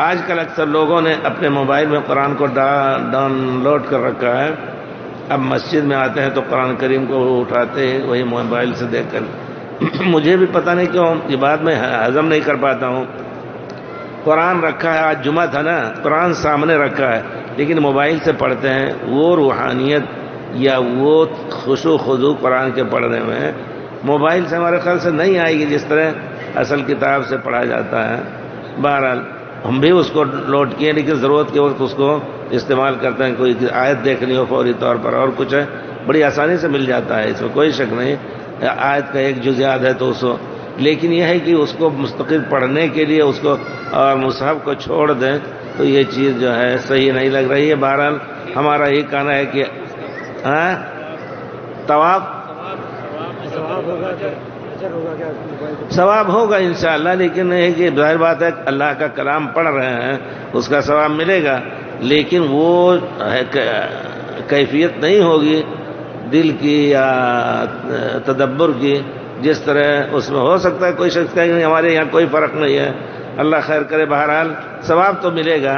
آج کل اکثر لوگوں نے اپنے موبائل میں قرآن کو ڈاؤن لوڈ کر رکھا ہے. اب مسجد میں آتے ہیں تو قرآن کریم کو اٹھاتے ہیں وہی موبائل سے دیکھ کر. مجھے بھی پتہ نہیں کیوں یہ بات میں ہضم نہیں کر پاتا ہوں. قرآن رکھا ہے، آج جمعہ تھا نا، قرآن سامنے رکھا ہے، لیکن موبائل سے پڑھتے ہیں. وہ روحانیت یا وہ خشوع خضوع قرآن کے پڑھنے میں موبائل سے ہمارے خیال سے نہیں آئے گی جس طرح اصل کتاب سے پڑھا جاتا ہے. بہرحال ہم بھی اس کو لوڈ کیے، لیکن ضرورت کے وقت اس کو استعمال کرتے ہیں. کوئی آیت دیکھنی ہو فوری طور پر اور کچھ ہے، بڑی آسانی سے مل جاتا ہے، اس میں کوئی شک نہیں. آیت کا ایک جز یاد ہے تو اس کو، لیکن یہ ہے کہ اس کو مستقل پڑھنے کے لیے اس کو اور مصحف کو چھوڑ دیں تو یہ چیز جو ہے صحیح نہیں لگ رہی ہے. بہرحال ہمارا یہ کہنا ہے کہ ثواب ہوگا انشاءاللہ، لیکن یہ کہ ظاہر بات ہے اللہ کا کلام پڑھ رہے ہیں اس کا ثواب ملے گا، لیکن وہ کیفیت نہیں ہوگی دل کی یا تدبر کی جس طرح اس میں ہو سکتا ہے. کوئی شخص کہ ہمارے یہاں کوئی فرق نہیں ہے، اللہ خیر کرے. بہرحال ثواب تو ملے گا.